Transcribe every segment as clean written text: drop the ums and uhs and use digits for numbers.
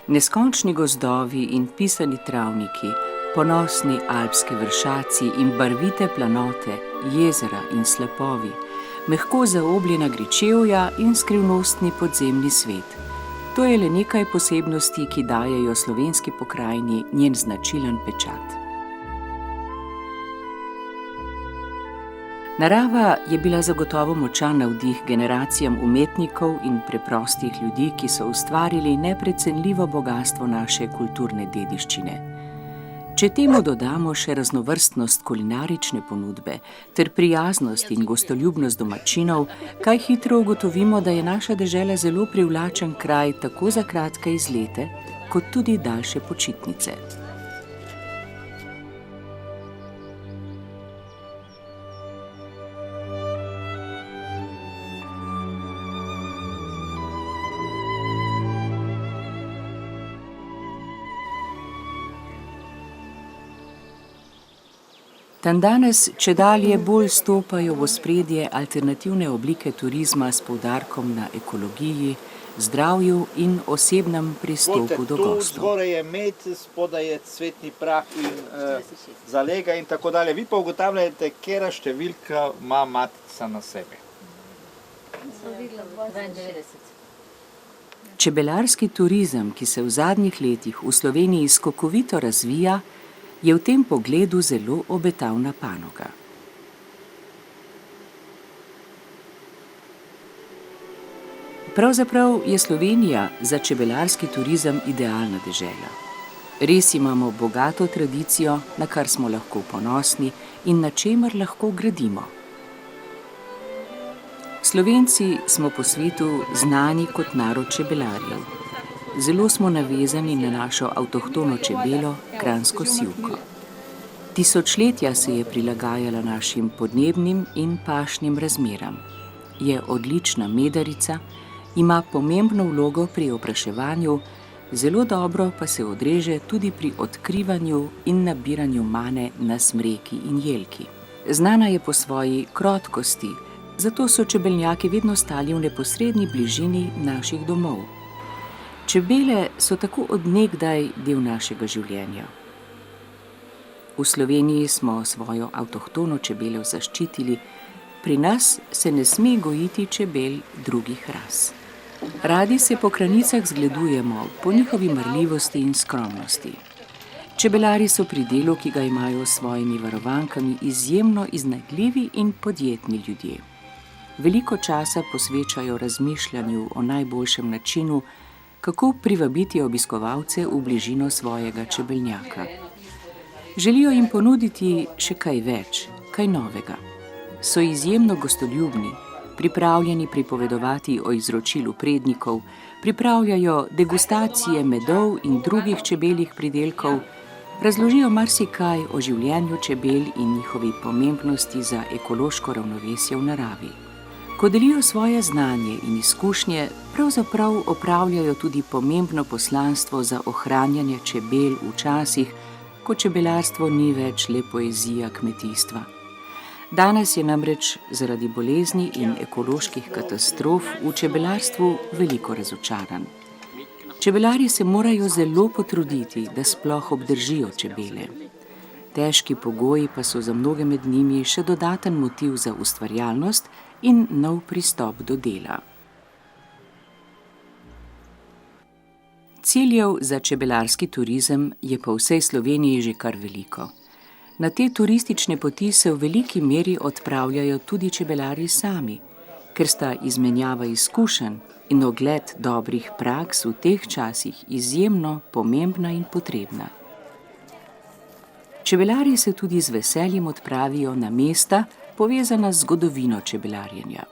Neskončni gozdovi in pisani travniki, ponosni alpski vršaci in barvite planote, jezera in slapovi, mehko zaobljena gričevja in skrivnostni podzemni svet. To je le nekaj posebnosti, ki dajejo slovenski pokrajini njen značilen pečat. Narava je bila zagotovo močan navdih generacijam umetnikov in preprostih ljudi, ki so ustvarili neprecenljivo bogastvo naše kulturne dediščine. Če temu dodamo še raznovrstnost kulinarične ponudbe ter prijaznost in gostoljubnost domačinov, kaj hitro ugotovimo, da je naša dežela zelo privlačen kraj tako za kratke izlete, kot tudi daljše počitnice. Dandanes čedalje bolj stopajo v ospredje alternativne oblike turizma s poudarkom na ekologiji, zdravju in osebnem pristopu do gostov. Zgoraj je med, spodaj je cvetni prah in zalega in tako dalje. Vi pa ugotavljate, katera številka ima matica na sebi. Čebelarski turizem, ki se v zadnjih letih v Sloveniji skokovito razvija, je v tem pogledu zelo obetavna panoga. Pravzaprav je Slovenija za čebelarski turizem idealna dežela. Res imamo bogato tradicijo, na kar smo lahko ponosni in na čemer lahko gradimo. Slovenci smo po svetu znani kot narod čebelarjev. Zelo smo navezani na našo avtohtono čebelo, kranjsko sivko. Tisočletja se je prilagajala našim podnebnim in pašnim razmeram. Je odlična medarica, ima pomembno vlogo pri opraševanju, zelo dobro pa se odreže tudi pri odkrivanju in nabiranju mane na smreki in jelki. Znana je po svoji krotkosti, zato so čebelnjaki vedno stali v neposredni bližini naših domov. Čebele so tako od nekdaj del našega življenja. V Sloveniji smo svojo avtohtono čebelo zaščitili, pri nas se ne sme gojiti čebel drugih ras. Radi se po kranicah zgledujemo po njihovi marljivosti in skromnosti. Čebelari so pri delu, ki ga imajo s svojimi varovankami, izjemno iznajdljivi in podjetni ljudje. Veliko časa posvečajo razmišljanju o najboljšem načinu, kako privabiti obiskovalce v bližino svojega čebelnjaka. Želijo jim ponuditi še kaj več, kaj novega. So izjemno gostoljubni, pripravljeni pripovedovati o izročilu prednikov, pripravljajo degustacije medov in drugih čebeljih pridelkov, razložijo marsikaj o življenju čebel in njihovi pomembnosti za ekološko ravnovesje v naravi. Ko delijo svoje znanje in izkušnje, pravzaprav opravljajo tudi pomembno poslanstvo za ohranjanje čebel v časih, ko čebelarstvo ni več le poezija kmetijstva. Danes je namreč zaradi bolezni in ekoloških katastrof v čebelarstvu veliko razočaran. Čebelari se morajo zelo potruditi, da sploh obdržijo čebele. Težki pogoji pa so za mnoge med njimi še dodaten motiv za ustvarjalnost in nov pristop do dela. Ciljev za čebelarski turizem je po vsej Sloveniji že kar veliko. Na te turistične poti se v veliki meri odpravljajo tudi čebelari sami, ker sta izmenjava izkušenj in ogled dobrih praks v teh časih izjemno pomembna in potrebna. Čebelari se tudi z veseljem odpravijo na mesta, povezana z zgodovino čebelarjenja.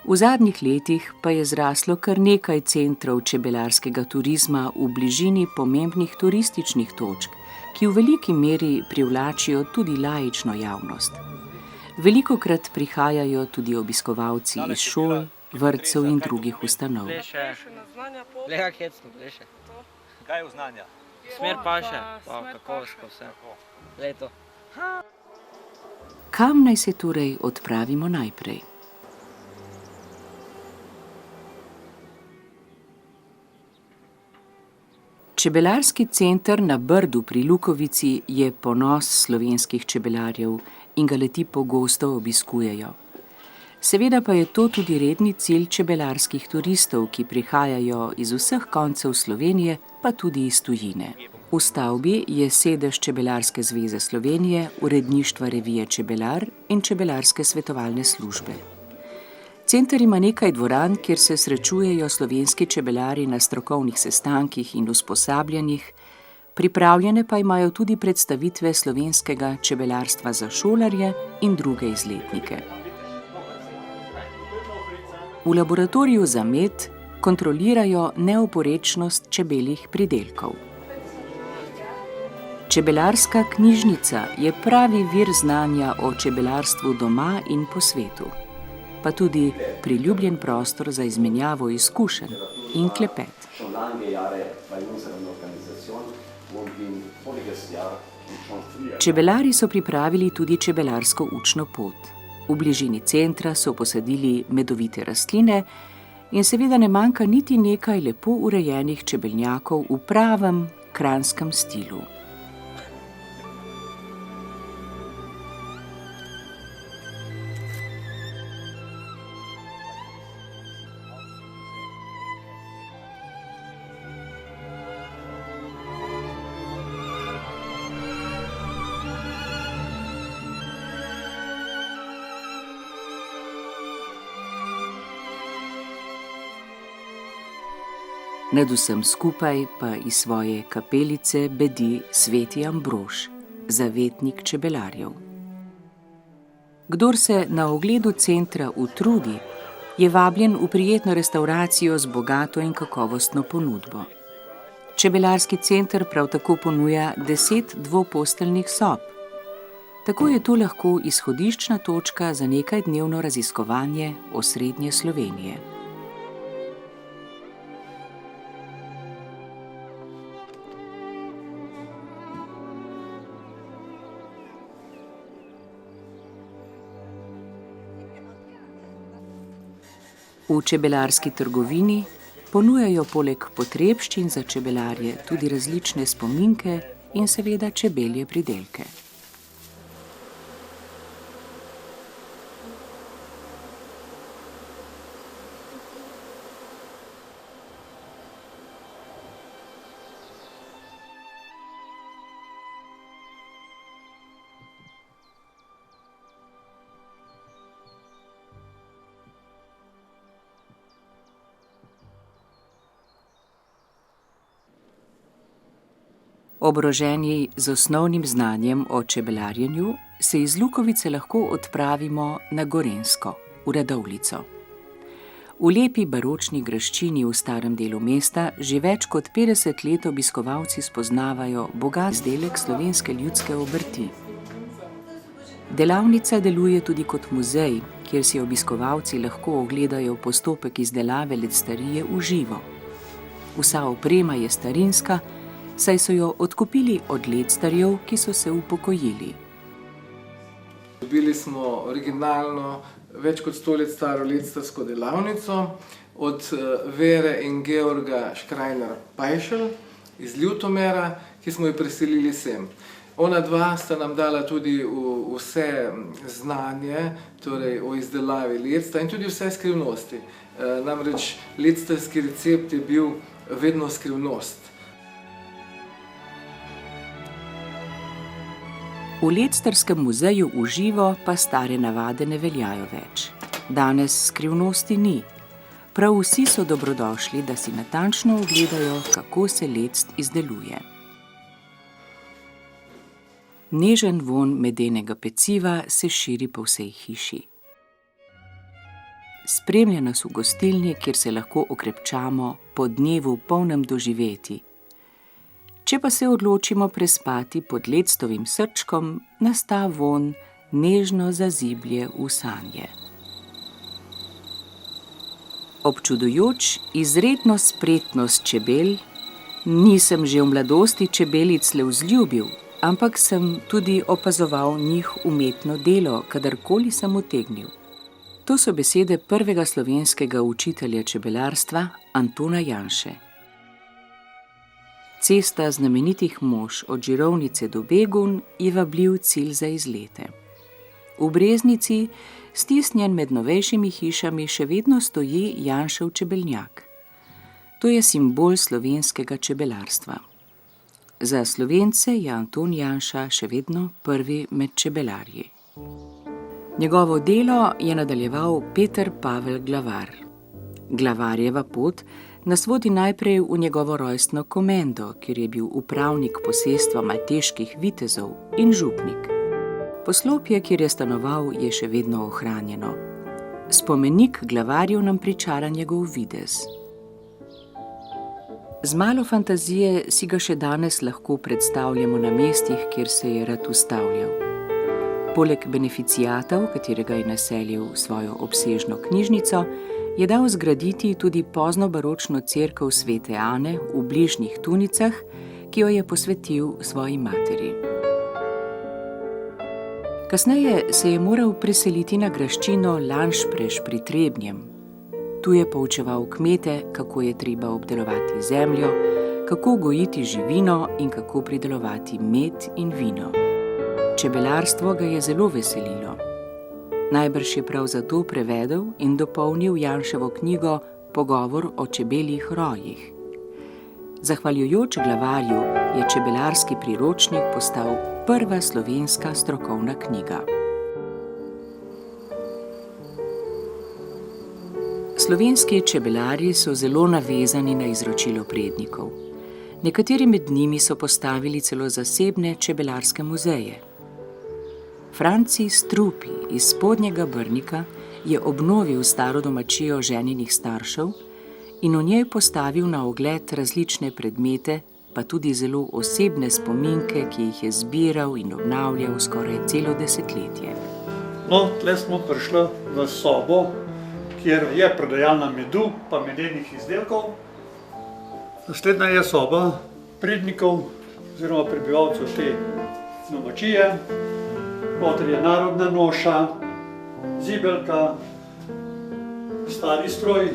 V zadnjih letih pa je zraslo kar nekaj centrov čebelarskega turizma v bližini pomembnih turističnih točk, ki v veliki meri privlačijo tudi laično javnost. Velikokrat prihajajo tudi obiskovalci iz šol, vrtcev in drugih ustanov. Kaj je znanja? Smer paše, pa kakovost, vse. Leto. Kam naj se torej odpravimo najprej? Čebelarski center na Brdu pri Lukovici je ponos slovenskih čebelarjev in ga le-ti pogosto obiskujejo. Seveda pa je to tudi redni cilj čebelarskih turistov, ki prihajajo iz vseh koncev Slovenije, pa tudi iz tujine. V stavbi je sedež Čebelarske zveze Slovenije, uredništva revije Čebelar in Čebelarske svetovalne službe. Center ima nekaj dvoran, kjer se srečujejo slovenski čebelari na strokovnih sestankih in usposabljanjih, pripravljene pa imajo tudi predstavitve slovenskega čebelarstva za šolarje in druge izletnike. V laboratoriju za med kontrolirajo neoporečnost čebeljih pridelkov. Čebelarska knjižnica je pravi vir znanja o čebelarstvu doma in po svetu, pa tudi priljubljen prostor za izmenjavo izkušenj in klepet. Čebelari so pripravili tudi čebelarsko učno pot. V bližini centra so posadili medovite rastline in seveda ne manjka niti nekaj lepo urejenih čebelnjakov v pravem kranjskem stilu. Nad vsem skupaj pa iz svoje kapelice bedi sveti Ambrož, zavetnik čebelarjev. Kdor se na ogledu centra utrudi, je vabljen v prijetno restavracijo z bogato in kakovostno ponudbo. Čebelarski center prav tako ponuja 10 dvoposteljnih sob. Tako je to lahko izhodiščna točka za nekajdnevno raziskovanje osrednje Slovenije. V čebelarski trgovini ponujajo poleg potrebščin za čebelarje tudi različne spominke in seveda čebelje pridelke. Oboroženi z osnovnim znanjem o čebelarjenju se iz Lukovice lahko odpravimo na Gorenjsko, v Radovljico. V lepi baročni graščini v starem delu mesta že več kot 50 let obiskovalci spoznavajo bogat izdelek slovenske ljudske obrti. Delavnica deluje tudi kot muzej, kjer si obiskovalci lahko ogledajo postopek izdelave lectarije v živo. Vsa oprema je starinska, saj so jo odkupili od lectarjev, ki so se upokojili. Dobili smo originalno, več kot 100 let staro lectarsko delavnico od Vere in Georga Škrajner-Pajšel iz Ljutomera, ki smo jo preselili sem. Ona dva sta nam dala tudi vse znanje, torej o izdelavi lecta in tudi vse skrivnosti. Namreč lectarski recept je bil vedno skrivnost. V lectarskem muzeju v živo pa stare navade ne veljajo več. Danes skrivnosti ni. Prav vsi so dobrodošli, da si natančno ogledajo, kako se lect izdeluje. Nežen vonj medenega peciva se širi po vsej hiši. Spremlja nas v gostilni, kjer se lahko okrepčamo po dnevu polnem doživetij. Če pa se odločimo prespati pod lectovim srčkom, nas ta vonj nežno zaziblje v sanje. Občudujoč izredno spretnost čebel, nisem že v mladosti čebelic le vzljubil, ampak sem tudi opazoval njih umetno delo, kadarkoli sem utegnil. To so besede prvega slovenskega učitelja čebelarstva Antona Janše. Cesta znamenitih mož od Žirovnice do Begunj je vabljiv cilj za izlete. V Breznici, stisnjen med novejšimi hišami, še vedno stoji Janšev čebeljak. To je simbol slovenskega čebelarstva. Za Slovence je Anton Janša še vedno prvi med čebelarji. Njegovo delo je nadaljeval Peter Pavel Glavar. Glavarjeva pot nas vodi najprej v njegovo rojstno Komendo, kjer je bil upravnik posestva malteških vitezov in župnik. Poslopje, kjer je stanoval, je še vedno ohranjeno. Spomenik Glavarju nam pričara njegov videz. Z malo fantazije si ga še danes lahko predstavljamo na mestih, kjer se je rad ustavljal. Poleg beneficijata, v katerega je naselil svojo obsežno knjižnico, je dal zgraditi tudi poznobaročno cerkev Svete Ane v bližnjih Tunicah, ki jo je posvetil svoji materi. Kasneje se je moral preseliti na graščino Lanšpreš pri Trebnjem. Tu je poučeval kmete, kako je treba obdelovati zemljo, kako gojiti živino in kako pridelovati med in vino. Čebelarstvo ga je zelo veselilo. Najbrž je prav zato prevedel in dopolnil Janševo knjigo Pogovor o čebeljih rojih. Zahvaljujoč Glavarju je čebelarski priročnik postal prva slovenska strokovna knjiga. Slovenski čebelarji so zelo navezani na izročilo prednikov. Nekateri med njimi so postavili celo zasebne čebelarske muzeje. Franci Strupi iz Spodnjega Brnika je obnovil staro domačijo ženinih staršev in v njej postavil na ogled različne predmete, pa tudi zelo osebne spominke, ki jih je zbiral in obnavljal skoraj celo desetletje. No, tle smo prišli v sobo, kjer je prodajalna medu pa medenih izdelkov. Naslednja je soba prednikov oziroma prebivalcev te domačije. Noter je narodna noša, zibelka, stari stroj.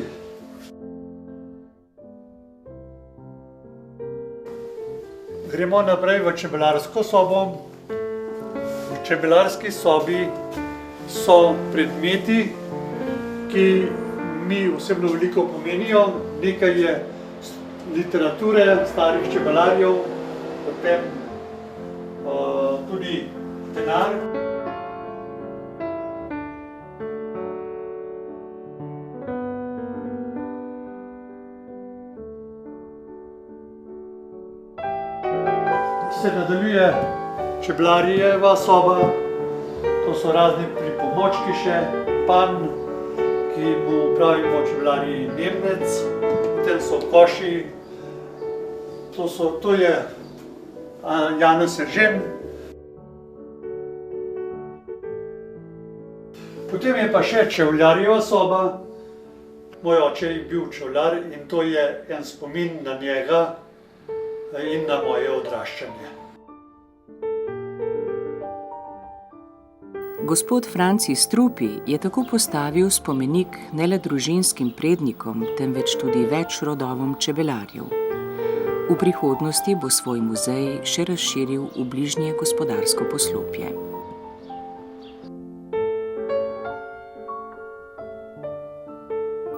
Gremo naprej v čebelarsko sobo. V čebelarski sobi so predmeti, ki mi osebno veliko pomenijo. Nekaj je literature starih čebelarjev, potem tudi denar. Se nadaljuje čebelarjeva soba, to so razni pripomočki še, pan, ki mu pravimo čebelarji Nemnec, potem so koši, to je Janez Eržen. Potem je pa še čevljarjeva soba. Moj oče je bil čevljar in to je en spomin na njega in na moje odraščanje. Gospod Franci Strupi je tako postavil spomenik ne le družinskim prednikom, temveč tudi več rodovom čebelarjev. V prihodnosti bo svoj muzej še razširil v bližnje gospodarsko poslopje.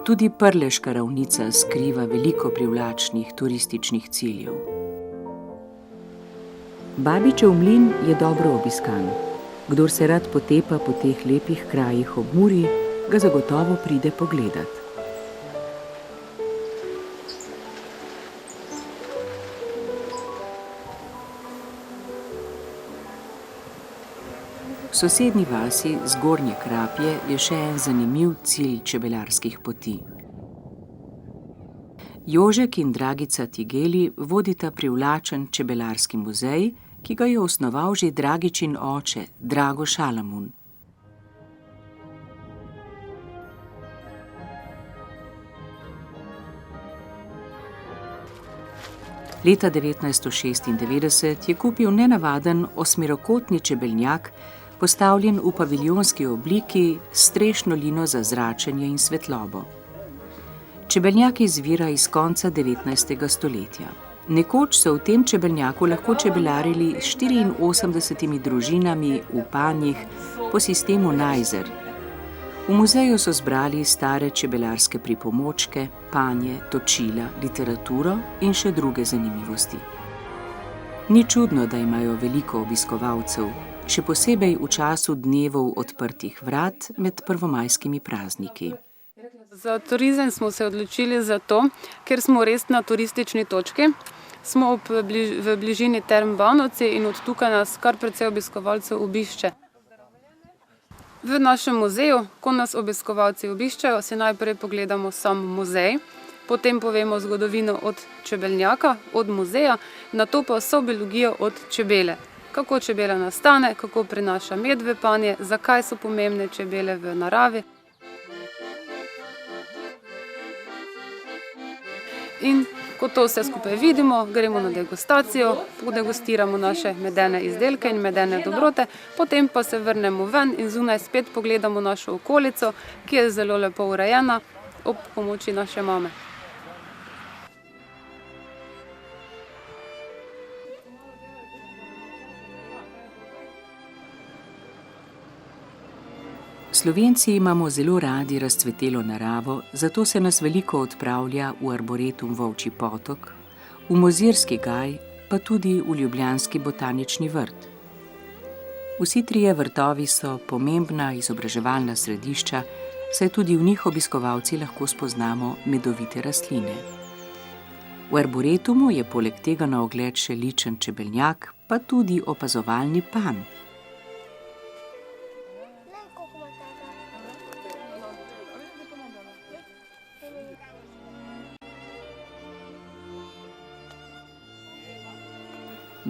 Tudi Prleška ravnica skriva veliko privlačnih turističnih ciljev. Babičev mlin je dobro obiskan. Kdor se rad potepa po teh lepih krajih ob Muri, ga zagotovo pride pogledat. V sosednji vasi Zgornje Krapje je še en zanimiv cilj čebelarskih poti. Jožek in Dragica Tigeli vodita privlačen čebelarski muzej, ki ga je osnoval že Dragičin oče, Drago Šalamun. Leta 1996 je kupil nenavaden osmerokotni čebeljak, postavljen v paviljonski obliki s strešno lino za zračenje in svetlobo. Čebeljak izvira iz konca 19. stoletja. Nekoč so v tem čebelnjaku lahko čebelarili s 84 družinami v panjih po sistemu Najzer. V muzeju so zbrali stare čebelarske pripomočke, panje, točila, literaturo in še druge zanimivosti. Ni čudno, da imajo veliko obiskovalcev, še posebej v času dnevov odprtih vrat med prvomajskimi prazniki. Za turizem smo se odločili zato, ker smo res na turistični točki. Smo v bližini Term Banovci in od tukaj nas kar precej obiskovalcev obišče. V našem muzeju, ko nas obiskovalci obiščejo, si najprej pogledamo sam muzej, potem povemo zgodovino od čebeljaka, od muzeja, nato pa vso biologijo od čebele. Kako čebela nastane, kako prinaša med v panje, zakaj so pomembne čebele v naravi. In ko to vse skupaj vidimo, gremo na degustacijo, podegustiramo naše medene izdelke in medene dobrote, potem pa se vrnemo ven in zunaj spet pogledamo našo okolico, ki je zelo lepo urejena ob pomoči naše mame. Slovenci imamo zelo radi razcvetelo naravo, zato se nas veliko odpravlja v Arboretum Volčji potok, v Mozirski gaj, pa tudi v ljubljanski botanični vrt. Vsi trije vrtovi so pomembna izobraževalna središča, saj tudi v njih obiskovalci lahko spoznamo medovite rastline. V Arboretumu je poleg tega na ogled še ličen čebeljak, pa tudi opazovalni panj.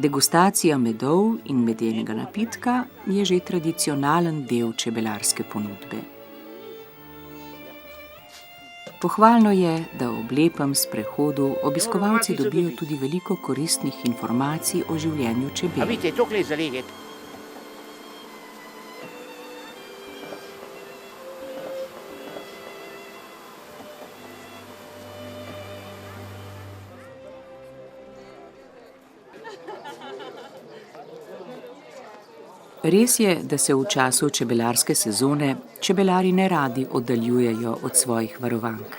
Degustacija medov in medenega napitka je že tradicionalen del čebelarske ponudbe. Pohvalno je, da ob lepem sprehodu obiskovalci dobijo tudi veliko koristnih informacij o življenju čebel. Res je, da se v času čebelarske sezone čebelari ne radi oddaljujejo od svojih varovank.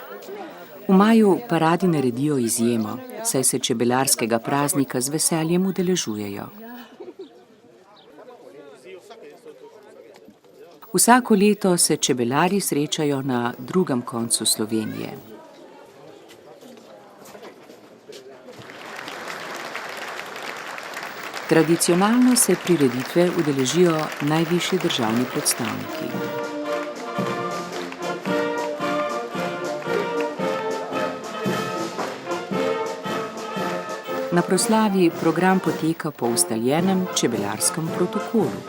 V maju pa radi naredijo izjemo, saj se čebelarskega praznika z veseljem udeležujejo. Vsako leto se čebelari srečajo na drugem koncu Slovenije. Tradicionalno se prireditve udeležijo najvišji državni predstavniki. Na proslavi program poteka po ustaljenem čebelarskem protokolu.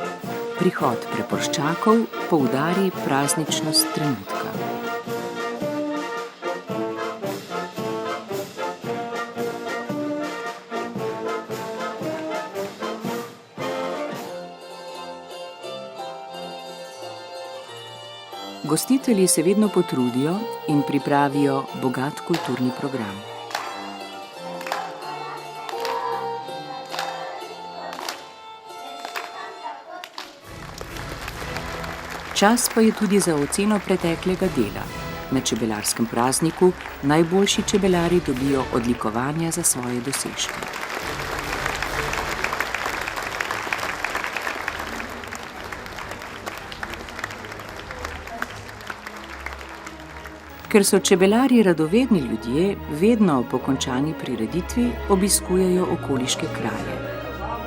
Prihod praporščakov poudari prazničnost trenutka. Gostitelji se vedno potrudijo in pripravijo bogat kulturni program. Čas pa je tudi za oceno preteklega dela. Na čebelarskem prazniku najboljši čebelari dobijo odlikovanja za svoje dosežke. Ker so čebelari radovedni ljudje, vedno po končani prireditvi obiskujejo okoliške kraje.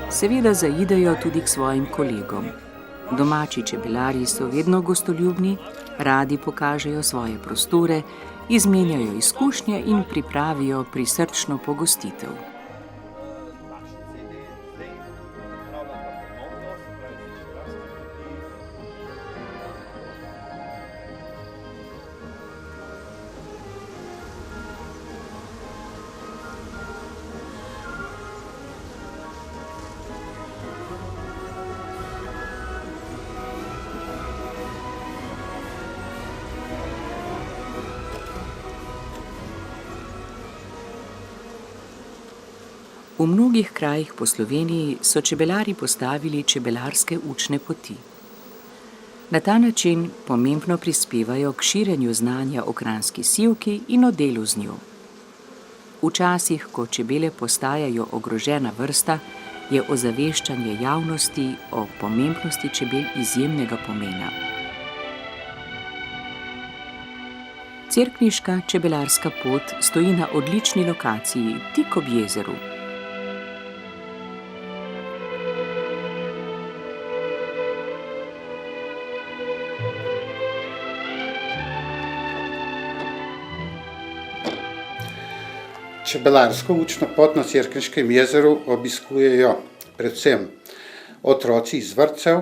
Seveda zaidejo tudi k svojim kolegom. Domači čebelari so vedno gostoljubni, radi pokažejo svoje prostore, izmenjajo izkušnje in pripravijo prisrčno pogostitev. V mnogih krajih po Sloveniji so čebelarji postavili čebelarske učne poti. Na ta način pomembno prispevajo k širjenju znanja o kranjski sivki in o delu z njo. Včasih, ko čebele postajajo ogrožena vrsta, je ozaveščanje javnosti o pomembnosti čebel izjemnega pomena. Cerkniška čebelarska pot stoji na odlični lokaciji, tik ob jezeru. Čebelarsko učno pot na Cerkniškem jezeru obiskujejo predvsem otroci iz vrtcev,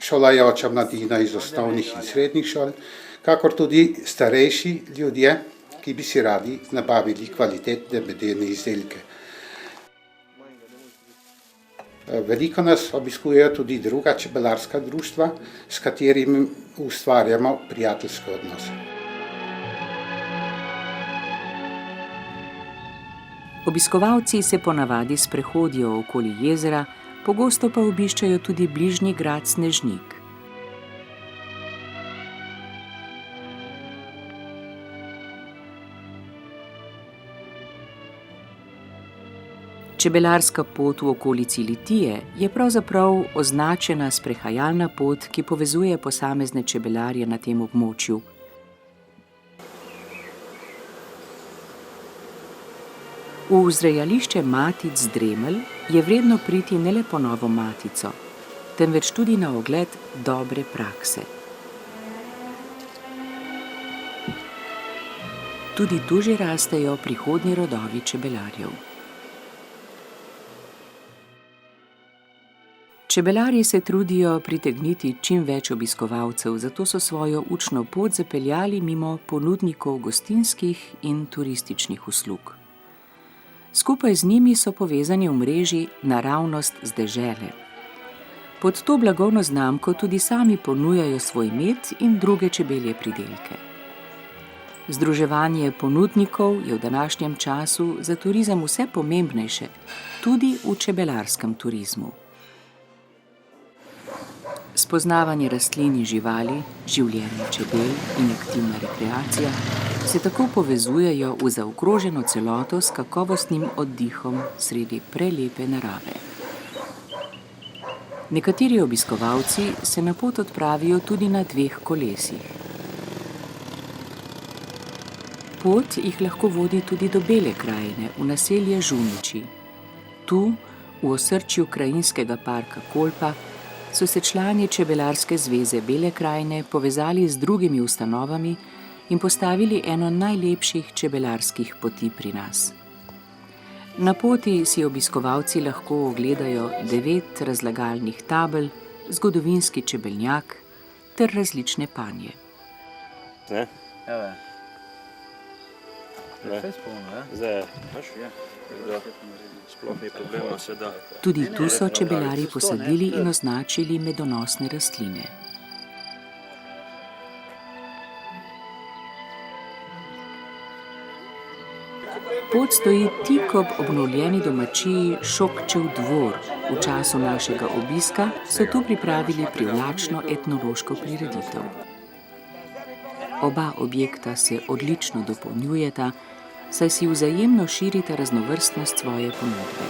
šolajoča mladina iz osnovnih in srednjih šol, kakor tudi starejši ljudje, ki bi si radi nabavili kvalitetne medene izdelke. Veliko nas obiskujejo tudi druga čebelarska društva, s katerimi ustvarjamo prijateljske odnose. Obiskovalci se ponavadi sprehodijo okoli jezera, pogosto pa obiščajo tudi bližnji grad Snežnik. Čebelarska pot v okolici Litije je pravzaprav označena sprehajalna pot, ki povezuje posamezne čebelarje na tem območju. V vzrejališče matic Dremelj je vredno priti ne le po novo matico, temveč tudi na ogled dobre prakse. Tudi tu že rastejo prihodnji rodovi čebelarjev. Čebelarji se trudijo pritegniti čim več obiskovalcev, zato so svojo učno pot zapeljali mimo ponudnikov gostinskih in turističnih uslug. Skupaj z njimi so povezani v mreži Naravnost z dežele. Pod to blagovno znamko tudi sami ponujajo svoj med in druge čebelje pridelke. Združevanje ponudnikov je v današnjem času za turizem vse pomembnejše, tudi v čebelarskem turizmu. Spoznavanje rastlin in živali, življenje čebel in aktivna rekreacija se tako povezujejo v zaokroženo celoto s kakovostnim oddihom sredi prelepe narave. Nekateri obiskovalci se na pot odpravijo tudi na 2 kolesih. Pot jih lahko vodi tudi do Bele krajine, v naselje Žuniči. Tu, v osrčju krajinskega parka Kolpa, so se člani Čebelarske zveze Bele krajine povezali z drugimi ustanovami in postavili eno najlepših čebelarskih poti pri nas. Na poti si obiskovalci lahko ogledajo 9 razlagalnih tabel, zgodovinski čebelnjak ter različne panje. Ne? Evo. Zdaj, sploh ni problema, se da. Tudi tu so čebelarji posadili in označili medonosne rastline. Pot stoji tik ob obnovljeni domačiji Šokčev dvor. V času našega obiska so tu pripravili privlačno etnološko prireditev. Oba objekta se odlično dopolnjujeta, saj si vzajemno širita raznovrstnost svoje ponudbe.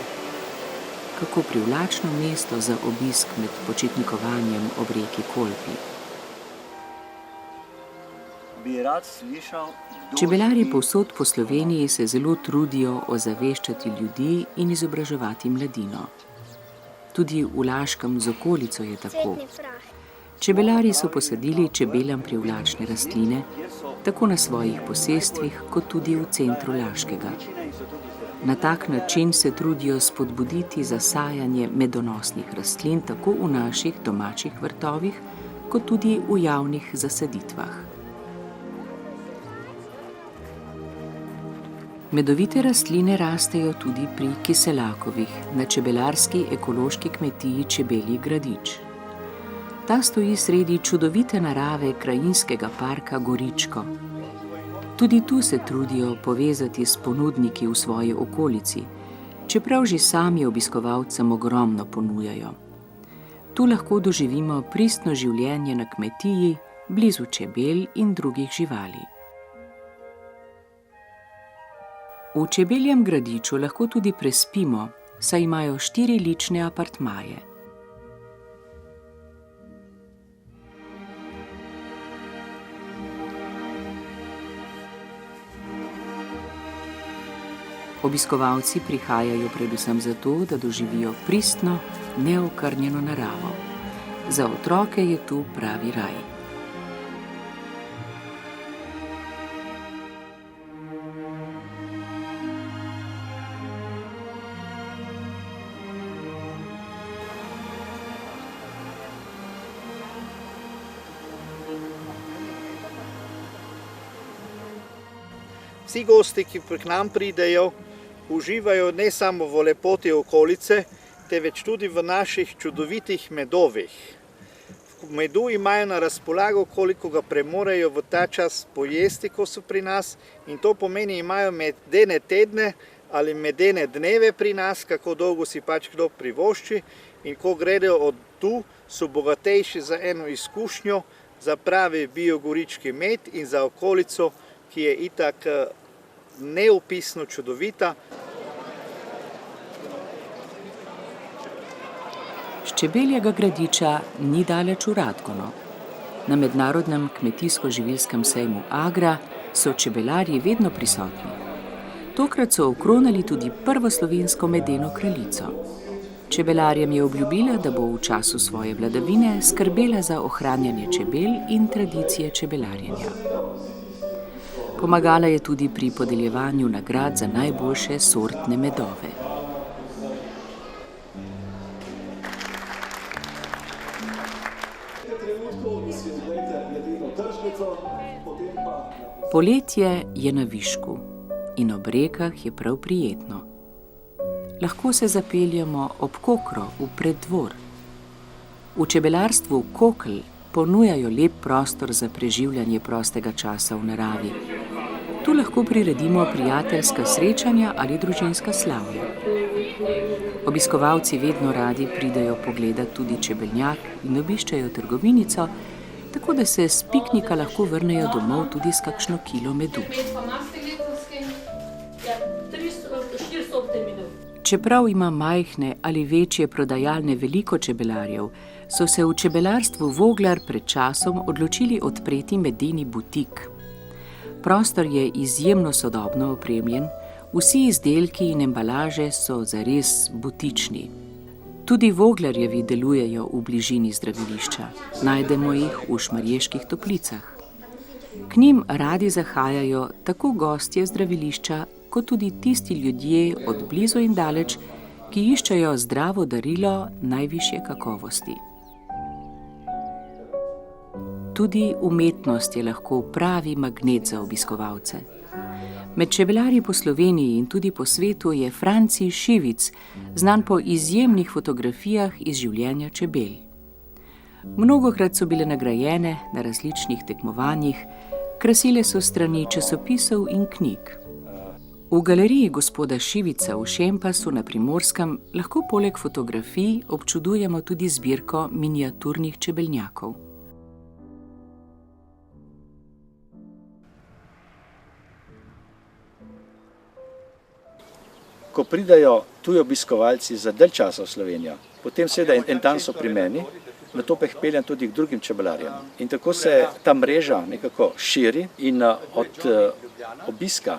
Kako privlačno mesto za obisk med počitnikovanjem ob reki Kolpi. Čebelarji povsod po Sloveniji se zelo trudijo ozaveščati ljudi in izobraževati mladino. Tudi v Laškem z okolico je tako. Čebelarji so posadili čebelam privlačne rastline, tako na svojih posestvih, kot tudi v centru Laškega. Na tak način se trudijo spodbuditi zasajanje medonosnih rastlin tako v naših domačih vrtovih, kot tudi v javnih zasaditvah. Medovite rastline rastejo tudi pri Kiselakovih, na čebelarski ekološki kmetiji Čebelji Gradič. Ta stoji sredi čudovite narave krajinskega parka Goričko. Tudi tu se trudijo povezati s ponudniki v svoji okolici, čeprav že sami obiskovalcem ogromno ponujajo. Tu lahko doživimo pristno življenje na kmetiji, blizu čebel in drugih živali. V čebeljem gradiču lahko tudi prespimo, saj imajo 4 lične apartmaje. Obiskovalci prihajajo predvsem zato, da doživijo pristno, neokrnjeno naravo. Za otroke je tu pravi raj. Vsi gosti, ki k nam pridejo, uživajo ne samo v lepoti okolice, temveč tudi v naših čudovitih medovih. V medu imajo na razpolago, koliko ga premorejo v ta čas pojesti, ko so pri nas, in to pomeni, imajo medene tedne ali medene dneve pri nas, kako dolgo si pač kdo privošči, in ko gredo od tu, so bogatejši za eno izkušnjo, za pravi biogorički med in za okolico, ki je itak neopisno čudovita. S čebeljega gradiča ni daleč v Radgono. Na mednarodnem kmetijsko-živilskem sejmu Agra so čebelarji vedno prisotni. Tokrat so okronali tudi prvo slovensko medeno kraljico. Čebelarjem je obljubila, da bo v času svoje vladavine skrbela za ohranjanje čebel in tradicije čebelarjenja. Pomagala je tudi pri podeljevanju nagrad za najboljše sortne medove. Poletje je na višku in ob rekah je prav prijetno. Lahko se zapeljemo ob Kokro v preddvor. V čebelarstvu Kokl ponujajo lep prostor za preživljanje prostega časa v naravi. Tu lahko priredimo prijateljska srečanja ali družinska slavja. Obiskovalci vedno radi pridejo pogledat tudi čebelnjak in obiščejo trgovinico, tako da se s piknika lahko vrnejo domov tudi s kakšno kilo medu. Čeprav ima majhne ali večje prodajalne veliko čebelarjev, so se v čebelarstvu Voglar pred časom odločili odpreti medeni butik. Prostor je izjemno sodobno opremljen, vsi izdelki in embalaže so zares butični. Tudi Voglarjevi delujejo v bližini zdravilišča. Najdemo jih v Šmarjeških Toplicah. K njim radi zahajajo tako gostje zdravilišča, kot tudi tisti ljudje od blizu in daleč, ki iščejo zdravo darilo najvišje kakovosti. Tudi umetnost je lahko pravi magnet za obiskovalce. Med čebelarji po Sloveniji in tudi po svetu je Franci Šivic, znan po izjemnih fotografijah iz življenja čebel. Mnogokrat so bile nagrajene na različnih tekmovanjih, krasile so strani časopisov in knjig. V galeriji gospoda Šivica v Šempasu na Primorskem lahko poleg fotografij občudujemo tudi zbirko miniaturnih čebelnjakov. Ko pridajo tuji obiskovalci za dalj časa v Slovenijo, potem seveda en dan so pri meni, nato pa jih peljem tudi k drugim čebelarjem. In tako se ta mreža nekako širi in od obiska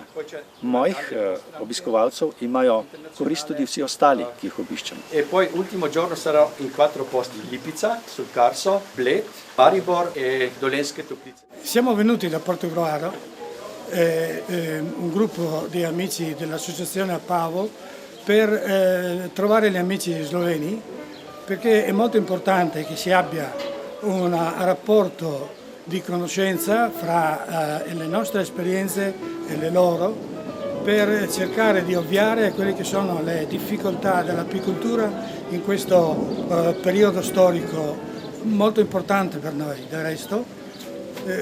mojih obiskovalcev imajo korist tudi vsi ostali, ki jih obiščem. E poi ultimo giorno sarò in 4 posti: Lipica, sul Carso, Bled, Maribor e Dolenske Toplice. Siamo venuti da Portogruaro, un gruppo di amici dell'associazione Apavo, per trovare gli amici sloveni, perché è molto importante che si abbia un rapporto di conoscenza fra le nostre esperienze e le loro, per cercare di ovviare a quelle che sono le difficoltà dell'apicoltura in questo periodo storico molto importante per noi, del resto,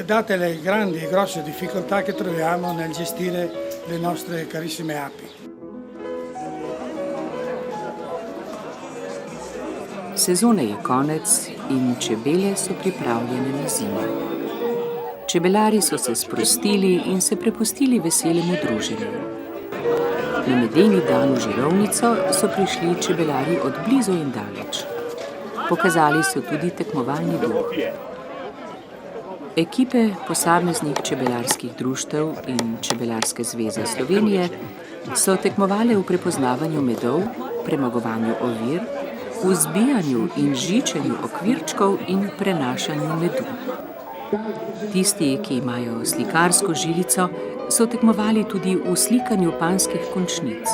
date le grandi e grosse difficoltà che troviamo nel gestire le nostre carissime api. Sezone je konec in čebele so pripravljene na zimo. Čebelari so se sprostili in se prepustili veselemu druženju. Na medeni dan v Žirovnico so prišli čebelari od blizu in daleč. Pokazali so tudi tekmovalni duh. Ekipe posameznih čebelarskih društev in Čebelarske zveze Slovenije so tekmovale v prepoznavanju medov, premagovanju ovir, v zbijanju in žičenju okvirčkov in prenašanju medu. Tisti, ki imajo slikarsko žilico, so tekmovali tudi v slikanju panjskih končnic.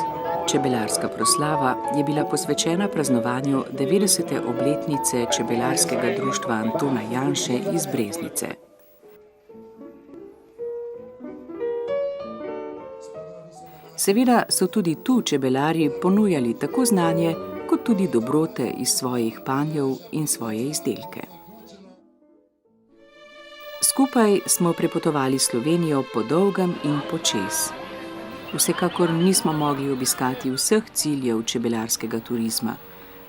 Čebelarska proslava je bila posvečena praznovanju 90. obletnice Čebelarskega društva Antona Janše iz Breznice. Seveda so tudi tu čebelari ponujali tako znanje, kot tudi dobrote iz svojih panjev in svoje izdelke. Skupaj smo prepotovali Slovenijo po dolgem in počez. Vsekakor nismo mogli obiskati vseh ciljev čebelarskega turizma,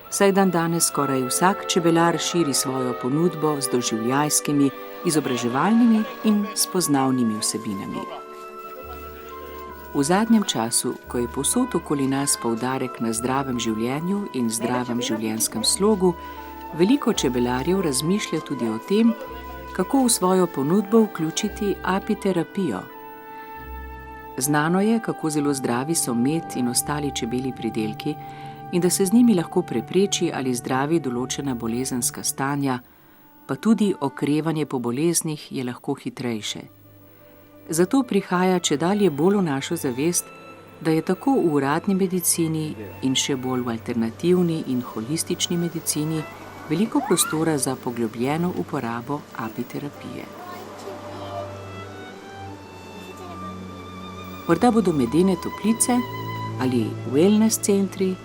saj dandanes skoraj vsak čebelar širi svojo ponudbo z doživljajskimi, izobraževalnimi in spoznavnimi vsebinami. V zadnjem času, ko je povsod okoli nas poudarek na zdravem življenju in zdravem življenjskem slogu, veliko čebelarjev razmišlja tudi o tem, kako v svojo ponudbo vključiti apiterapijo. Znano je, kako zelo zdravi so med in ostali čebelji pridelki in da se z njimi lahko prepreči ali zdravi določena bolezenska stanja, pa tudi okrevanje po boleznih je lahko hitrejše. Zato prihaja čedalje bolj v našo zavest, da je tako v uradni medicini in še bolj v alternativni in holistični medicini veliko prostora za poglobljeno uporabo apiterapije. Morda bodo medene toplice ali wellness centri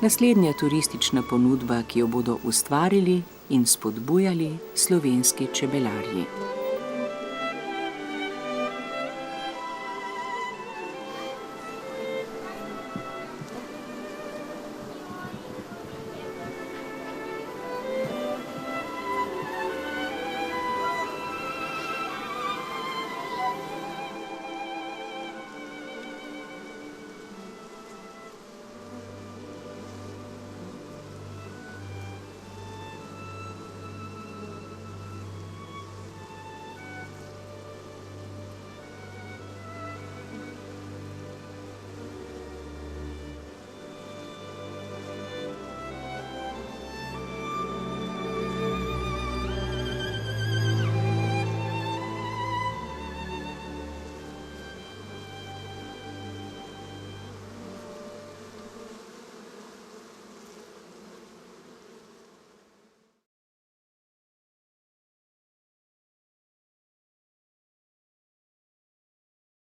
naslednja turistična ponudba, ki jo bodo ustvarili in spodbujali slovenski čebelarji.